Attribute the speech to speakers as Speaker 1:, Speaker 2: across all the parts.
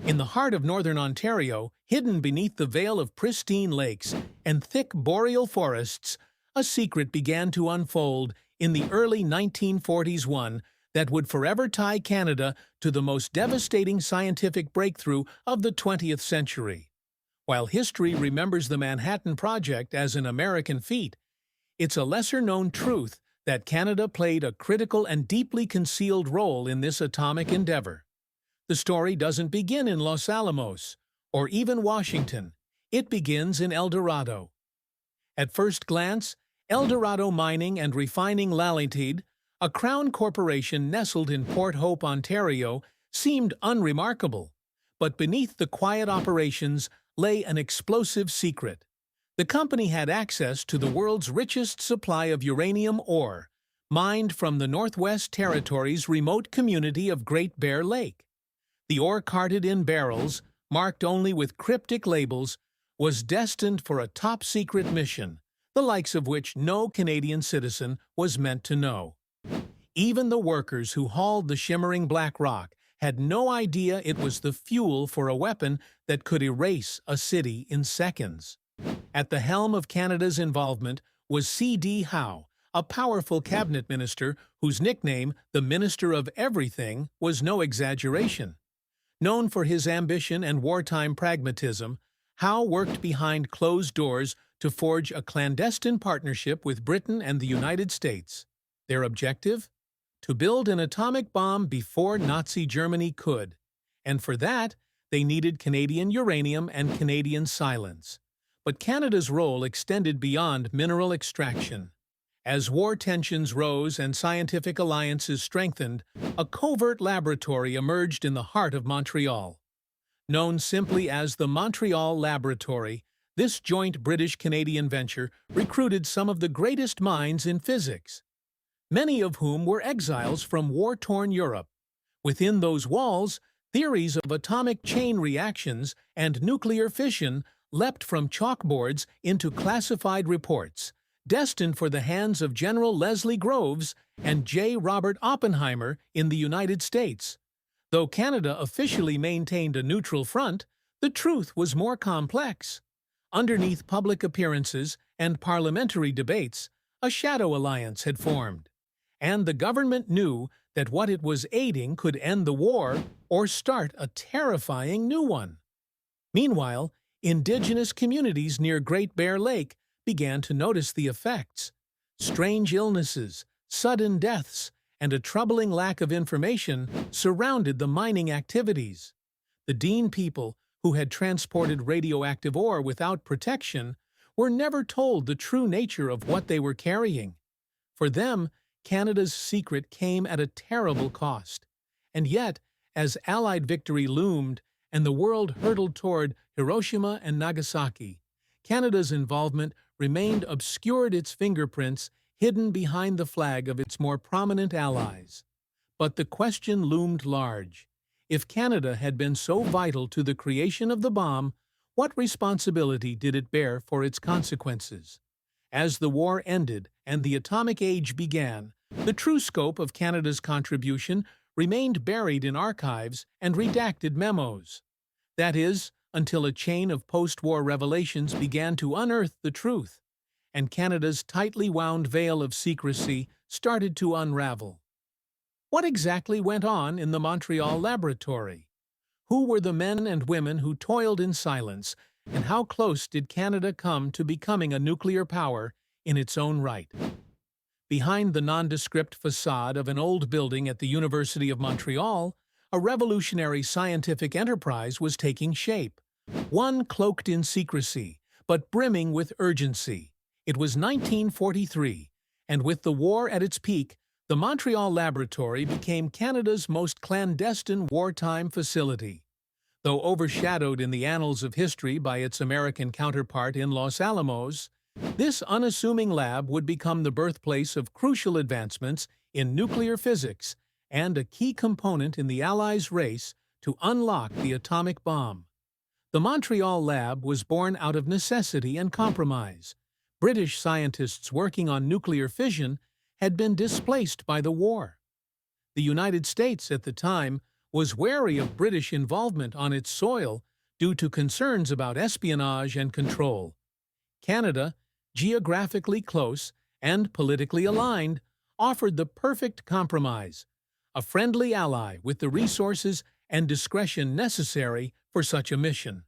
Speaker 1: In the heart of northern Ontario, hidden beneath the veil of pristine lakes and thick boreal forests, a secret began to unfold in the early 1940s, one that would forever tie Canada to the most devastating scientific breakthrough of the 20th century. While history remembers the Manhattan Project as an American feat, it's a lesser-known truth that Canada played a critical and deeply concealed role in this atomic endeavor. The story doesn't begin in Los Alamos, or even Washington. It begins in El Dorado. At first glance, El Dorado Mining and Refining Limited, a crown corporation nestled in Port Hope, Ontario, seemed unremarkable. But beneath the quiet operations lay an explosive secret. The company had access to the world's richest supply of uranium ore, mined from the Northwest Territories' remote community of Great Bear Lake. The ore, carted in barrels, marked only with cryptic labels, was destined for a top-secret mission, the likes of which no Canadian citizen was meant to know. Even the workers who hauled the shimmering black rock had no idea it was the fuel for a weapon that could erase a city in seconds. At the helm of Canada's involvement was C.D. Howe, a powerful cabinet minister whose nickname, the Minister of Everything, was no exaggeration. Known for his ambition and wartime pragmatism, Howe worked behind closed doors to forge a clandestine partnership with Britain and the United States. Their objective? To build an atomic bomb before Nazi Germany could. And for that, they needed Canadian uranium and Canadian silence. But Canada's role extended beyond mineral extraction. As war tensions rose and scientific alliances strengthened, a covert laboratory emerged in the heart of Montreal. Known simply as the Montreal Laboratory, this joint British-Canadian venture recruited some of the greatest minds in physics, many of whom were exiles from war-torn Europe. Within those walls, theories of atomic chain reactions and nuclear fission leapt from chalkboards into classified reports, destined for the hands of General Leslie Groves and J. Robert Oppenheimer in the United States. Though Canada officially maintained a neutral front, the truth was more complex. Underneath public appearances and parliamentary debates, a shadow alliance had formed. And the government knew that what it was aiding could end the war or start a terrifying new one. Meanwhile, Indigenous communities near Great Bear Lake began to notice the effects. Strange illnesses, sudden deaths, and a troubling lack of information surrounded the mining activities. The Dean people, who had transported radioactive ore without protection, were never told the true nature of what they were carrying. For them, Canada's secret came at a terrible cost. And yet, as Allied victory loomed and the world hurtled toward Hiroshima and Nagasaki, Canada's involvement remained obscured, its fingerprints hidden behind the flag of its more prominent allies. But the question loomed large. If Canada had been so vital to the creation of the bomb, what responsibility did it bear for its consequences? As the war ended and the atomic age began, the true scope of Canada's contribution remained buried in archives and redacted memos. That is, until a chain of post-war revelations began to unearth the truth, and Canada's tightly wound veil of secrecy started to unravel. What exactly went on in the Montreal laboratory? Who were the men and women who toiled in silence, and how close did Canada come to becoming a nuclear power in its own right? Behind the nondescript facade of an old building at the University of Montreal, a revolutionary scientific enterprise was taking shape, one cloaked in secrecy, but brimming with urgency. It was 1943, and with the war at its peak, the Montreal Laboratory became Canada's most clandestine wartime facility. Though overshadowed in the annals of history by its American counterpart in Los Alamos, this unassuming lab would become the birthplace of crucial advancements in nuclear physics and a key component in the Allies' race to unlock the atomic bomb. The Montreal lab was born out of necessity and compromise. British scientists working on nuclear fission had been displaced by the war. The United States, at the time, was wary of British involvement on its soil due to concerns about espionage and control. Canada, geographically close and politically aligned, offered the perfect compromise, a friendly ally with the resources and discretion necessary for such a mission.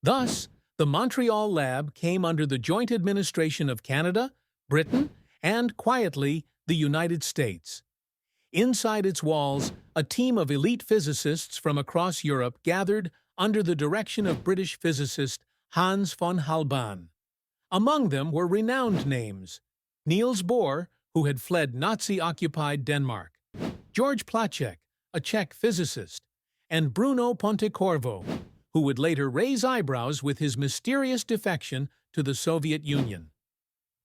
Speaker 1: Thus, the Montreal lab came under the joint administration of Canada, Britain, and, quietly, the United States. Inside its walls, a team of elite physicists from across Europe gathered under the direction of British physicist Hans von Halban. Among them were renowned names: Niels Bohr, who had fled Nazi-occupied Denmark; George Plaček, a Czech physicist; and Bruno Pontecorvo, who would later raise eyebrows with his mysterious defection to the Soviet Union.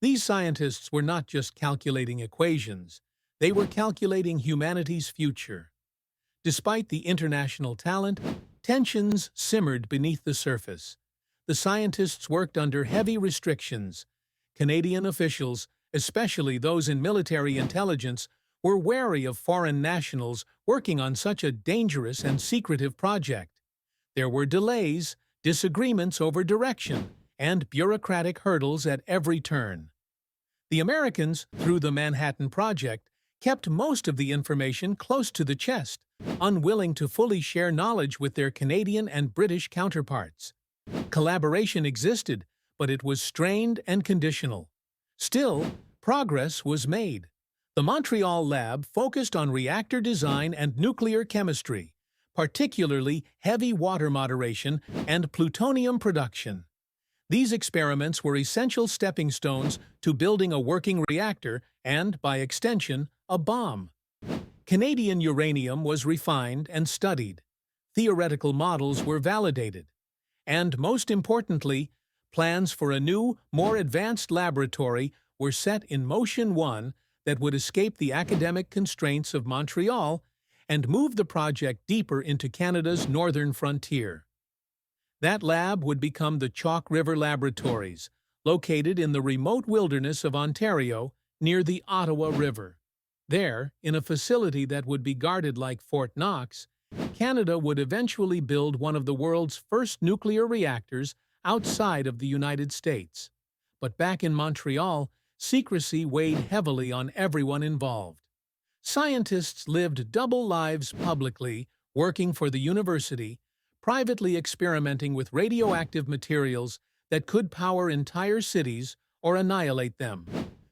Speaker 1: These scientists were not just calculating equations, they were calculating humanity's future. Despite the international talent, tensions simmered beneath the surface. The scientists worked under heavy restrictions. Canadian officials, especially those in military intelligence, were wary of foreign nationals working on such a dangerous and secretive project. There were delays, disagreements over direction, and bureaucratic hurdles at every turn. The Americans, through the Manhattan Project, kept most of the information close to the chest, unwilling to fully share knowledge with their Canadian and British counterparts. Collaboration existed, but it was strained and conditional. Still, progress was made. The Montreal lab focused on reactor design and nuclear chemistry, particularly heavy water moderation and plutonium production. These experiments were essential stepping stones to building a working reactor and, by extension, a bomb. Canadian uranium was refined and studied. Theoretical models were validated. And, most importantly, plans for a new, more advanced laboratory were set in motion, one that would escape the academic constraints of Montreal and move the project deeper into Canada's northern frontier. That lab would become the Chalk River Laboratories, located in the remote wilderness of Ontario near the Ottawa River. There, in a facility that would be guarded like Fort Knox, Canada would eventually build one of the world's first nuclear reactors outside of the United States. But back in Montreal, secrecy weighed heavily on everyone involved. Scientists lived double lives: publicly, working for the university, privately experimenting with radioactive materials that could power entire cities or annihilate them.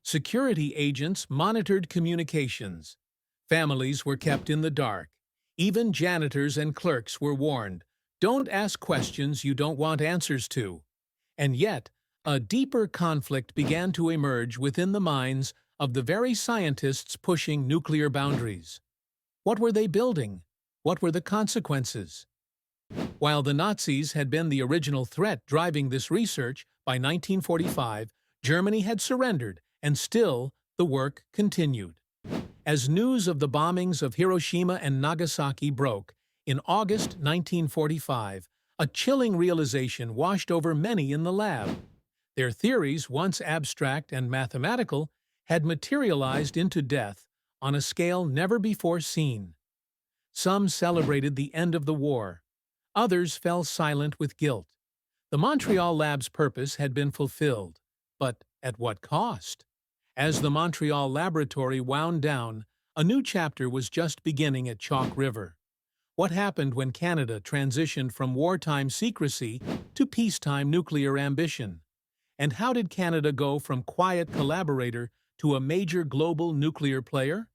Speaker 1: Security agents monitored communications. Families were kept in the dark. Even janitors and clerks were warned, "Don't ask questions you don't want answers to." And yet, a deeper conflict began to emerge within the minds of the very scientists pushing nuclear boundaries. What were they building? What were the consequences? While the Nazis had been the original threat driving this research, by 1945, Germany had surrendered, and still the work continued. As news of the bombings of Hiroshima and Nagasaki broke in August 1945, a chilling realization washed over many in the lab. Their theories, once abstract and mathematical, had materialized into death on a scale never before seen. Some celebrated the end of the war. Others fell silent with guilt. The Montreal lab's purpose had been fulfilled, but at what cost? As the Montreal laboratory wound down, a new chapter was just beginning at Chalk River. What happened when Canada transitioned from wartime secrecy to peacetime nuclear ambition? And how did Canada go from quiet collaborator to a major global nuclear player?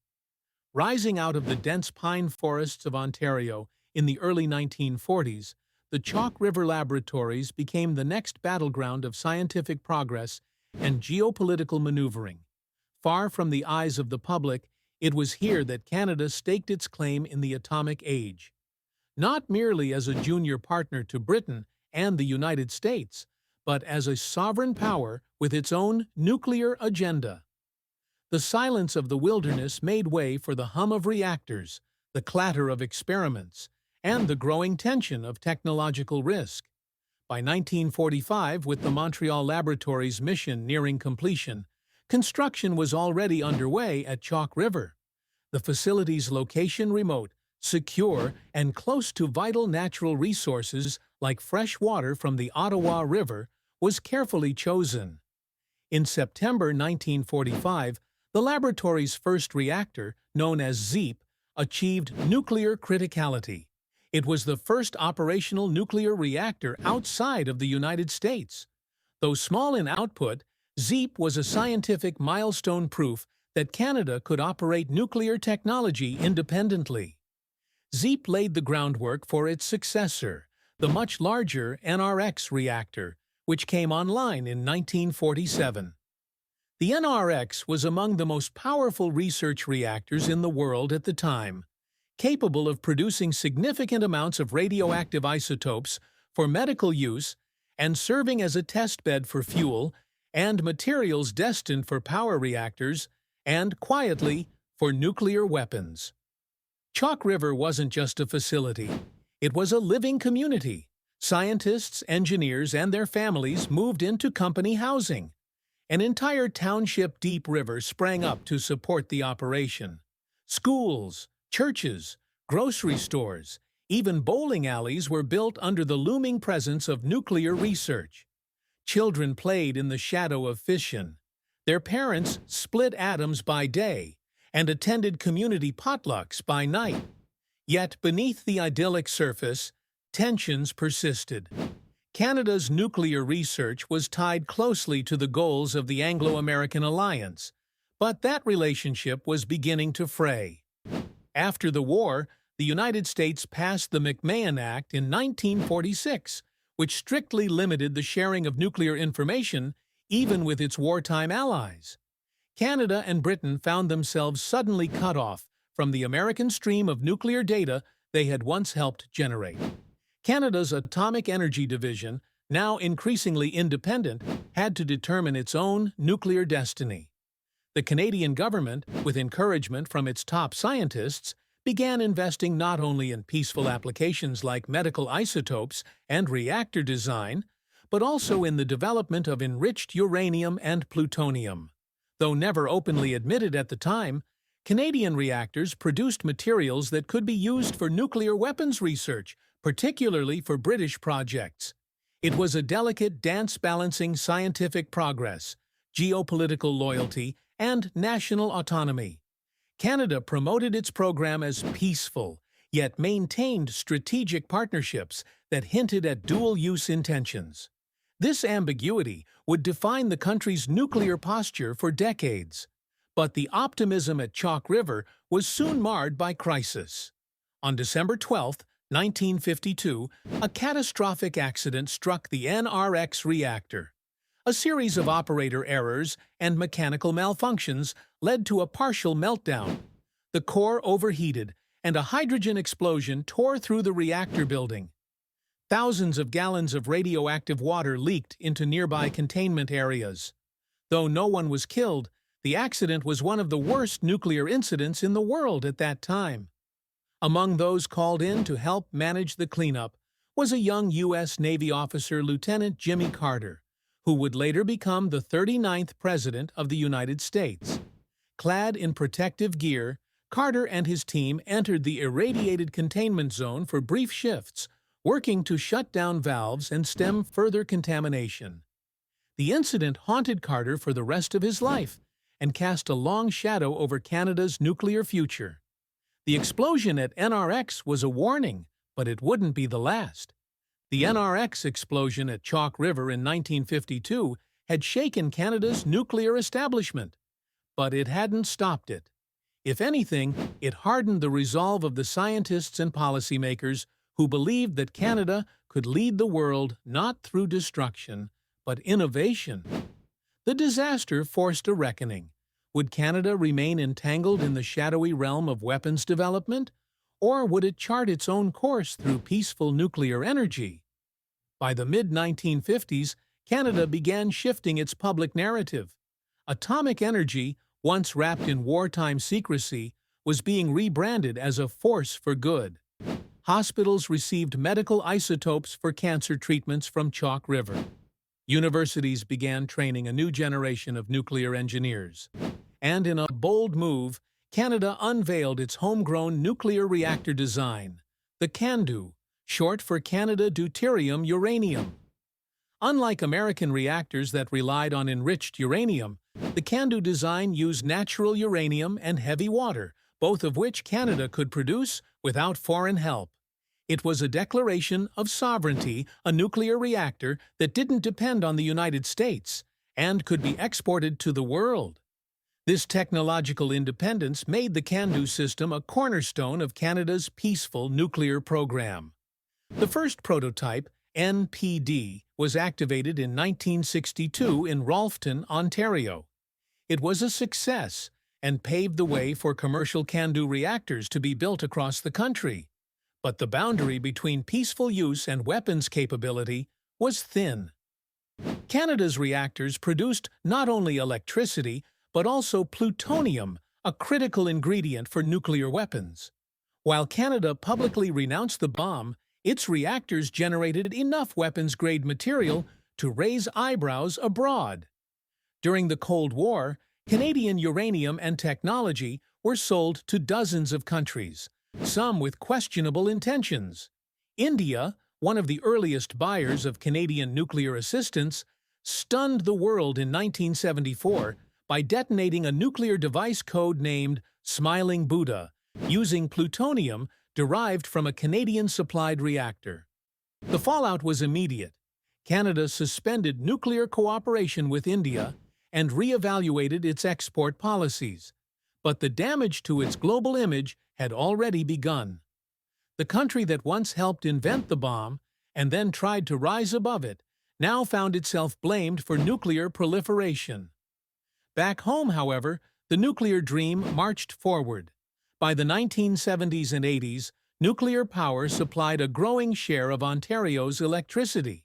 Speaker 1: Rising out of the dense pine forests of Ontario in the early 1940s, the Chalk River Laboratories became the next battleground of scientific progress and geopolitical maneuvering. Far from the eyes of the public, it was here that Canada staked its claim in the atomic age. Not merely as a junior partner to Britain and the United States, but as a sovereign power with its own nuclear agenda. The silence of the wilderness made way for the hum of reactors, the clatter of experiments, and the growing tension of technological risk. By 1945, with the Montreal Laboratories mission nearing completion, construction was already underway at Chalk River. The facility's location remote, secure, and close to vital natural resources like fresh water from the Ottawa River, was carefully chosen. In September 1945, the laboratory's first reactor, known as ZEEP, achieved nuclear criticality. It was the first operational nuclear reactor outside of the United States. Though small in output, ZEEP was a scientific milestone proof that Canada could operate nuclear technology independently. ZEEP laid the groundwork for its successor, the much larger NRX reactor, which came online in 1947. The NRX was among the most powerful research reactors in the world at the time, capable of producing significant amounts of radioactive isotopes for medical use and serving as a testbed for fuel and materials destined for power reactors and, quietly, for nuclear weapons. Chalk River wasn't just a facility. It was a living community. Scientists, engineers, and their families moved into company housing. An entire township Deep River sprang up to support the operation. Schools, churches, grocery stores, even bowling alleys were built under the looming presence of nuclear research. Children played in the shadow of fission. Their parents split atoms by day and attended community potlucks by night. Yet beneath the idyllic surface, tensions persisted. Canada's nuclear research was tied closely to the goals of the Anglo-American alliance, but that relationship was beginning to fray. After the war, the United States passed the McMahon Act in 1946, which strictly limited the sharing of nuclear information even with its wartime allies. Canada and Britain found themselves suddenly cut off from the American stream of nuclear data they had once helped generate. Canada's Atomic Energy Division, now increasingly independent, had to determine its own nuclear destiny. The Canadian government, with encouragement from its top scientists, began investing not only in peaceful applications like medical isotopes and reactor design, but also in the development of enriched uranium and plutonium. Though never openly admitted at the time, Canadian reactors produced materials that could be used for nuclear weapons research, particularly for British projects. It was a delicate dance balancing scientific progress, geopolitical loyalty, and national autonomy. Canada promoted its program as peaceful, yet maintained strategic partnerships that hinted at dual-use intentions. This ambiguity would define the country's nuclear posture for decades. But the optimism at Chalk River was soon marred by crisis. On December 12, 1952, a catastrophic accident struck the NRX reactor. A series of operator errors and mechanical malfunctions led to a partial meltdown. The core overheated, and a hydrogen explosion tore through the reactor building. Thousands of gallons of radioactive water leaked into nearby containment areas. Though no one was killed, the accident was one of the worst nuclear incidents in the world at that time. Among those called in to help manage the cleanup was a young U.S. Navy officer, Lieutenant Jimmy Carter, who would later become the 39th President of the United States. Clad in protective gear, Carter and his team entered the irradiated containment zone for brief shifts, working to shut down valves and stem further contamination. The incident haunted Carter for the rest of his life and cast a long shadow over Canada's nuclear future. The explosion at NRX was a warning, but it wouldn't be the last. The NRX explosion at Chalk River in 1952 had shaken Canada's nuclear establishment, but it hadn't stopped it. If anything, it hardened the resolve of the scientists and policymakers who believed that Canada could lead the world not through destruction, but innovation. The disaster forced a reckoning. Would Canada remain entangled in the shadowy realm of weapons development, or would it chart its own course through peaceful nuclear energy? By the mid-1950s, Canada began shifting its public narrative. Atomic energy, once wrapped in wartime secrecy, was being rebranded as a force for good. Hospitals received medical isotopes for cancer treatments from Chalk River. Universities began training a new generation of nuclear engineers. And in a bold move, Canada unveiled its homegrown nuclear reactor design, the CANDU, short for Canada Deuterium Uranium. Unlike American reactors that relied on enriched uranium, the CANDU design used natural uranium and heavy water, both of which Canada could produce without foreign help. It was a declaration of sovereignty, a nuclear reactor that didn't depend on the United States and could be exported to the world. This technological independence made the CANDU system a cornerstone of Canada's peaceful nuclear program. The first prototype, NPD, was activated in 1962 in Rolphton, Ontario. It was a success and paved the way for commercial CANDU reactors to be built across the country. But the boundary between peaceful use and weapons capability was thin. Canada's reactors produced not only electricity, but also plutonium, a critical ingredient for nuclear weapons. While Canada publicly renounced the bomb, its reactors generated enough weapons-grade material to raise eyebrows abroad. During the Cold War, Canadian uranium and technology were sold to dozens of countries, some with questionable intentions. India, one of the earliest buyers of Canadian nuclear assistance, stunned the world in 1974 by detonating a nuclear device code-named Smiling Buddha, using plutonium derived from a Canadian-supplied reactor. The fallout was immediate. Canada suspended nuclear cooperation with India and re-evaluated its export policies. But the damage to its global image had already begun. The country that once helped invent the bomb and then tried to rise above it now found itself blamed for nuclear proliferation. Back home, however, the nuclear dream marched forward. By the 1970s and 80s, nuclear power supplied a growing share of Ontario's electricity.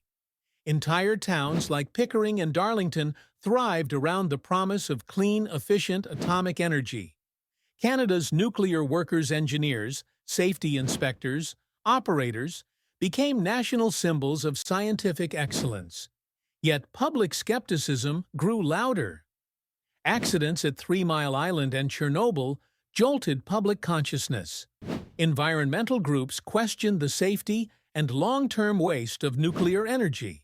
Speaker 1: Entire towns like Pickering and Darlington thrived around the promise of clean, efficient atomic energy. Canada's nuclear workers, engineers, safety inspectors, operators became national symbols of scientific excellence. Yet public skepticism grew louder. Accidents at 3 Mile Island and Chernobyl jolted public consciousness. Environmental groups questioned the safety and long-term waste of nuclear energy.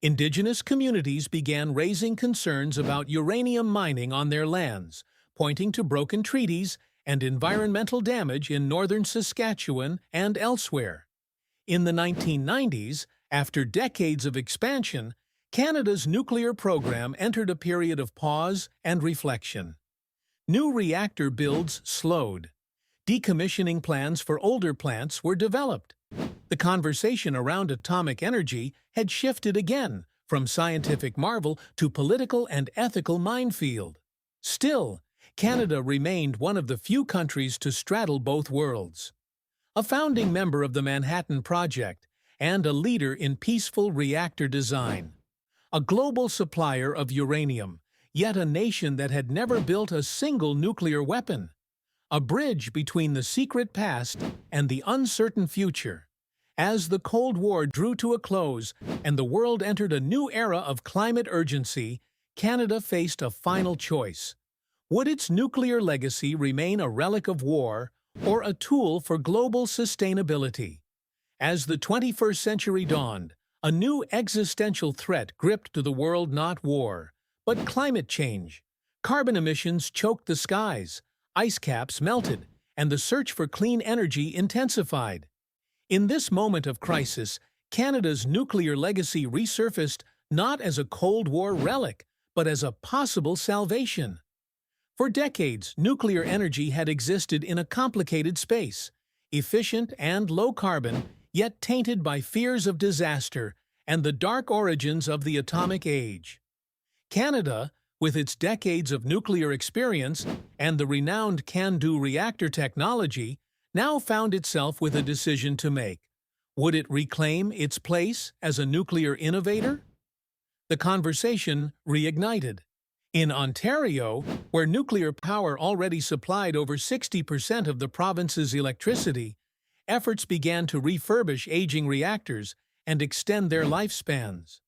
Speaker 1: Indigenous communities began raising concerns about uranium mining on their lands, pointing to broken treaties and environmental damage in northern Saskatchewan and elsewhere. In the 1990s, after decades of expansion, Canada's nuclear program entered a period of pause and reflection. New reactor builds slowed. Decommissioning plans for older plants were developed. The conversation around atomic energy had shifted again from scientific marvel to political and ethical minefield. Still, Canada remained one of the few countries to straddle both worlds. A founding member of the Manhattan Project and a leader in peaceful reactor design. A global supplier of uranium, yet a nation that had never built a single nuclear weapon. A bridge between the secret past and the uncertain future. As the Cold War drew to a close and the world entered a new era of climate urgency, Canada faced a final choice. Would its nuclear legacy remain a relic of war or a tool for global sustainability? As the 21st century dawned, a new existential threat gripped the world, not war, but climate change. Carbon emissions choked the skies, ice caps melted, and the search for clean energy intensified. In this moment of crisis, Canada's nuclear legacy resurfaced not as a Cold War relic, but as a possible salvation. For decades, nuclear energy had existed in a complicated space, efficient and low-carbon, yet tainted by fears of disaster and the dark origins of the atomic age. Canada, with its decades of nuclear experience and the renowned CANDU reactor technology, now found itself with a decision to make. Would it reclaim its place as a nuclear innovator? The conversation reignited. In Ontario, where nuclear power already supplied over 60% of the province's electricity, efforts began to refurbish aging reactors and extend their lifespans.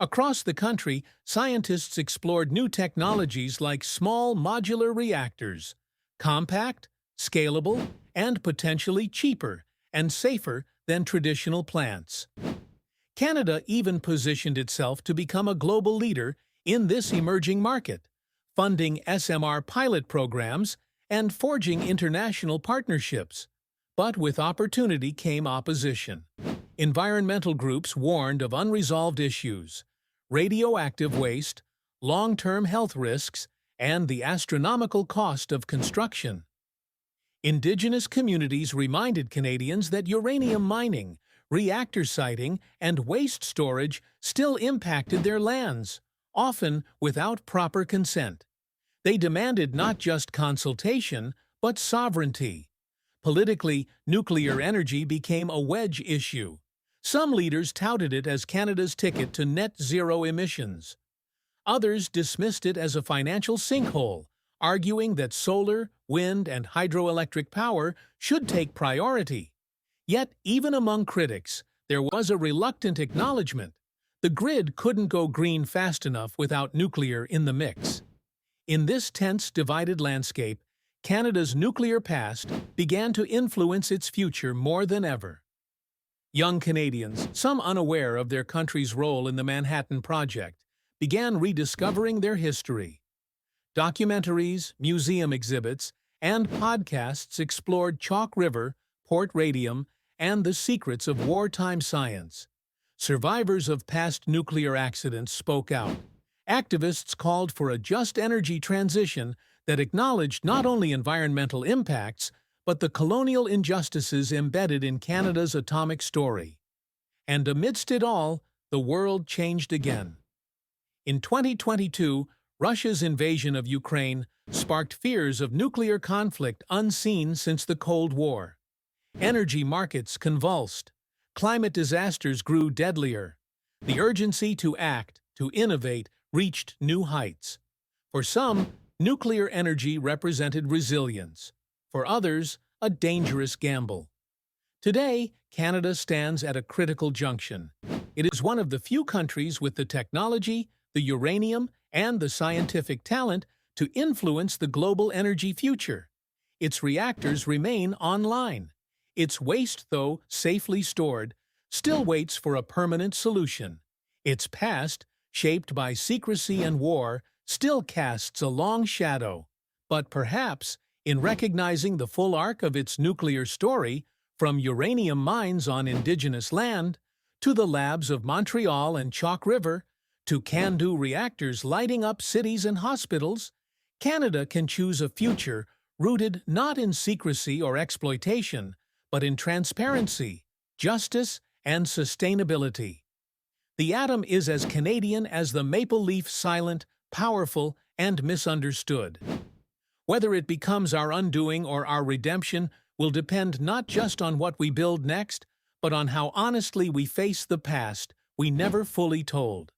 Speaker 1: Across the country, scientists explored new technologies like small modular reactors, compact, scalable, and potentially cheaper and safer than traditional plants. Canada even positioned itself to become a global leader in this emerging market, funding SMR pilot programs and forging international partnerships. But with opportunity came opposition. Environmental groups warned of unresolved issues, radioactive waste, long-term health risks, and the astronomical cost of construction. Indigenous communities reminded Canadians that uranium mining, reactor siting, and waste storage still impacted their lands, often without proper consent. They demanded not just consultation, but sovereignty. Politically, nuclear energy became a wedge issue. Some leaders touted it as Canada's ticket to net zero emissions. Others dismissed it as a financial sinkhole, arguing that solar, wind, and hydroelectric power should take priority. Yet, even among critics, there was a reluctant acknowledgement. The grid couldn't go green fast enough without nuclear in the mix. In this tense, divided landscape, Canada's nuclear past began to influence its future more than ever. Young Canadians, some unaware of their country's role in the Manhattan Project, began rediscovering their history. Documentaries, museum exhibits, and podcasts explored Chalk River, Port Radium, and the secrets of wartime science. Survivors of past nuclear accidents spoke out. Activists called for a just energy transition that acknowledged not only environmental impacts, but the colonial injustices embedded in Canada's atomic story. And amidst it all, the world changed again. In 2022, Russia's invasion of Ukraine sparked fears of nuclear conflict unseen since the Cold War. Energy markets convulsed. Climate disasters grew deadlier. The urgency to act, to innovate, reached new heights. For some, nuclear energy represented resilience. For others, a dangerous gamble. Today, Canada stands at a critical junction. It is one of the few countries with the technology, the uranium, and the scientific talent to influence the global energy future. Its reactors remain online. Its waste, though safely stored, still waits for a permanent solution. Its past, shaped by secrecy and war, still casts a long shadow. But perhaps, in recognizing the full arc of its nuclear story, from uranium mines on Indigenous land, to the labs of Montreal and Chalk River, to can-do reactors lighting up cities and hospitals, Canada can choose a future rooted not in secrecy or exploitation, but in transparency, justice, and sustainability. The atom is as Canadian as the maple leaf, silent, powerful, and misunderstood. Whether it becomes our undoing or our redemption will depend not just on what we build next, but on how honestly we face the past we never fully told.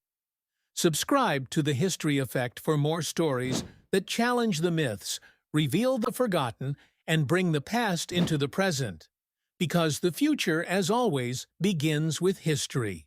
Speaker 1: Subscribe to The History Effect for more stories that challenge the myths, reveal the forgotten, and bring the past into the present. Because the future, as always, begins with history.